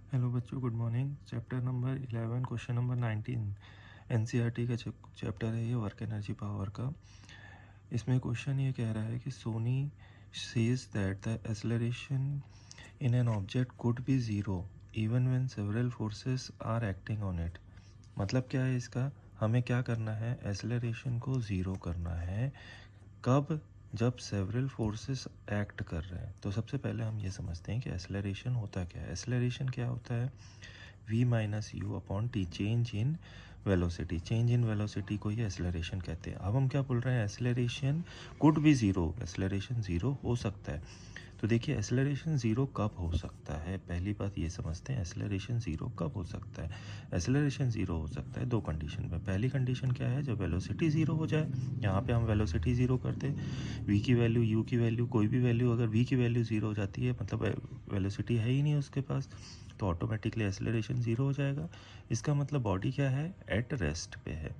Hello बच्चों, good morning. Chapter number 11 question number 19 NCERT का chapter है ये, वर्क एनर्जी पावर का। इसमें क्वेश्चन ये कह रहा है कि Soni says that the acceleration in an object could be zero even when several forces are acting on it. मतलब क्या है इसका? हमें क्या करना है? एक्सेलरेशन को ज़ीरो करना है। कब? जब सेवरल फोर्सेस एक्ट कर रहे हैं। तो सबसे पहले हम ये समझते हैं कि एक्सेलरेशन होता क्या है। एक्सेलरेशन क्या होता है? v minus you upon T, change in velocity. Change in velocity को ही एक्सेलरेशन कहते हैं। अब हम क्या बोल रहे हैं? Acceleration could be zero, acceleration zero हो सकता है। तो देखिए, एक्सेलरेशन ज़ीरो कब हो सकता है? पहली बात ये समझते हैं, एक्सेलरेशन ज़ीरो कब हो सकता है। एक्सेलरेशन ज़ीरो हो सकता है दो कंडीशन में। पहली कंडीशन क्या है? जब वेलोसिटी ज़ीरो हो जाए। यहाँ पे हम वेलोसिटी ज़ीरो करते, v की वैल्यू, u की वैल्यू, कोई भी वैल्यू अगर v की वैल्यू ज़ीरो हो जाती है, मतलब वेलोसिटी है ही नहीं उसके पास, तो ऑटोमेटिकली एक्सेलरेशन ज़ीरो हो जाएगा। इसका मतलब बॉडी क्या है? एट रेस्ट पे है।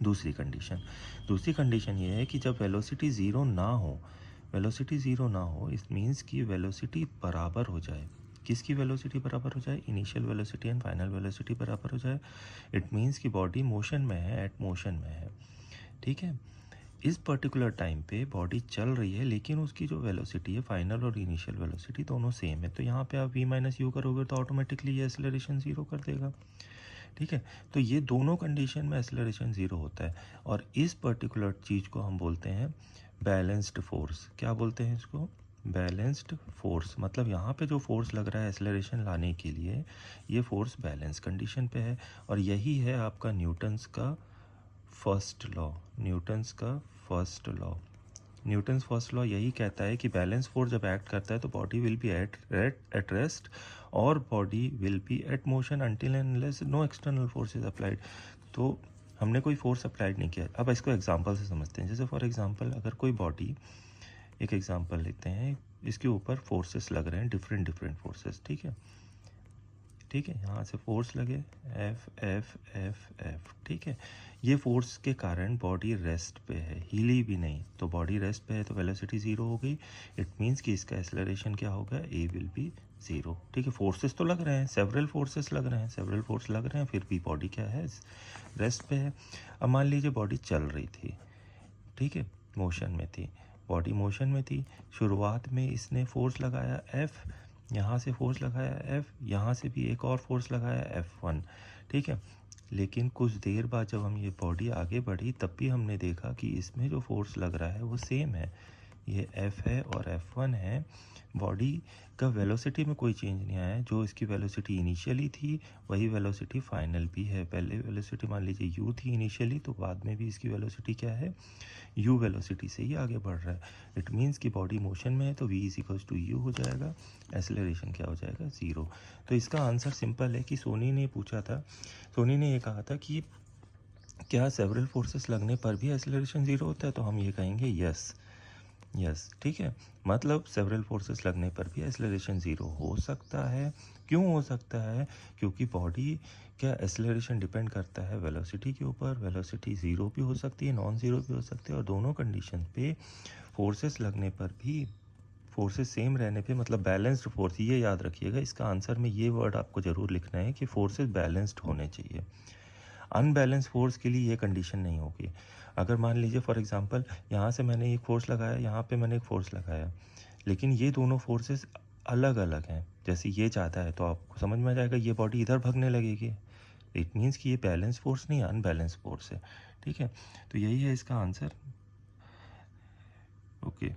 दूसरी कंडीशन ये है कि जब वेलोसिटी ज़ीरो ना हो, वेलोसिटी ज़ीरो ना हो, इस मीन्स कि वेलोसिटी बराबर हो जाए। किसकी वेलोसिटी बराबर हो जाए? Initial velocity and final velocity बराबर हो जाए। इट मीन्स कि बॉडी मोशन में है, एट मोशन में है। ठीक है, इस पर्टिकुलर टाइम पे बॉडी चल रही है, लेकिन उसकी जो वेलोसिटी है, फाइनल और इनिशियल वेलोसिटी दोनों सेम है। तो यहाँ पे आप v माइनस यू करोगे तो ऑटोमेटिकली ये एक्सेलरेशन ज़ीरो कर देगा। ठीक है, तो ये दोनों कंडीशन में एक्सेलरेशन ज़ीरो होता है। और इस पर्टिकुलर चीज़ को हम बोलते हैं बैलेंस्ड फोर्स। क्या बोलते हैं इसको? Balanced force. मतलब यहाँ पे जो फोर्स लग रहा है एक्सेलरेशन लाने के लिए, ये फोर्स बैलेंस कंडीशन पे है। और यही है आपका न्यूटन्स का फर्स्ट लॉ। न्यूटन्स का first law, Newton's first law यही कहता है कि बैलेंस फोर्स जब एक्ट करता है तो body will be at rest और body will be at motion until and unless no external force is applied. तो हमने कोई फोर्स अप्लाइड नहीं किया। अब इसको एग्जांपल से समझते हैं। जैसे फॉर एग्जांपल, अगर कोई बॉडी, एक एग्जांपल लेते हैं, इसके ऊपर फोर्सेस लग रहे हैं, डिफरेंट डिफरेंट फोर्सेस। ठीक है, ठीक है, यहाँ से फोर्स लगे एफ एफ एफ एफ। ठीक है, ये फोर्स के कारण बॉडी रेस्ट पे है, हिली भी नहीं। तो बॉडी रेस्ट पे है तो वेलोसिटी ज़ीरो हो गई। इट मीन्स कि इसका एक्सेलरेशन क्या होगा? ए विल बी ज़ीरो। ठीक है, फोर्सेस तो लग रहे हैं, सेवरल फोर्सेस लग रहे हैं, सेवरल फोर्स लग रहे हैं, फिर भी बॉडी क्या है? रेस्ट पे है। अब मान लीजिए बॉडी चल रही थी, ठीक है, मोशन में थी, बॉडी मोशन में थी। शुरुआत में इसने फोर्स लगाया एफ, यहाँ से फोर्स लगाया एफ, यहाँ से भी एक और फोर्स लगाया F1। ठीक है, लेकिन कुछ देर बाद जब हम ये बॉडी आगे बढ़ी, तब भी हमने देखा कि इसमें जो फोर्स लग रहा है वो सेम है। ये F है और F1 है। बॉडी का वेलोसिटी में कोई चेंज नहीं आया है। जो इसकी वेलोसिटी इनिशियली थी वही वेलोसिटी फाइनल भी है। पहले वेलोसिटी मान लीजिए u थी इनिशियली, तो बाद में भी इसकी वेलोसिटी क्या है? u वेलोसिटी से ही आगे बढ़ रहा है। इट मीन्स कि बॉडी मोशन में है तो v is equals to u हो जाएगा। एक्सेलरेशन क्या हो जाएगा? ज़ीरो। तो इसका आंसर सिंपल है कि सोनी ने पूछा था, सोनी ने ये कहा था कि क्या सेवरल फोर्सेस लगने पर भी एक्सेलरेशन ज़ीरो होता है? तो हम ये कहेंगे यस, यस। ठीक है, मतलब सेवरल फोर्सेस लगने पर भी एक्सेलरेशन ज़ीरो हो सकता है। क्यों हो सकता है? क्योंकि बॉडी क्या एक्सेलरेशन डिपेंड करता है वेलोसिटी के ऊपर। वेलोसिटी ज़ीरो भी हो सकती है, नॉन ज़ीरो भी हो सकती है, और दोनों कंडीशन पे फोर्सेस लगने पर भी, फोर्सेस सेम रहने पे, मतलब बैलेंस्ड फोर्स, ये याद रखिएगा। इसका आंसर में ये वर्ड आपको ज़रूर लिखना है कि फोर्सेस बैलेंस्ड होने चाहिए। अनबैलेंस फोर्स के लिए ये कंडीशन नहीं होगी। अगर मान लीजिए फॉर एग्जांपल, यहाँ से मैंने एक फोर्स लगाया, यहाँ पे मैंने एक फोर्स लगाया, लेकिन ये दोनों फोर्सेस अलग अलग हैं। जैसे ये चाहता है तो आपको समझ में आ जाएगा ये बॉडी इधर भागने लगेगी। इट मीन्स कि ये बैलेंस फोर्स नहीं, अनबैलेंस फोर्स है। ठीक है, तो यही है इसका आंसर। ओके।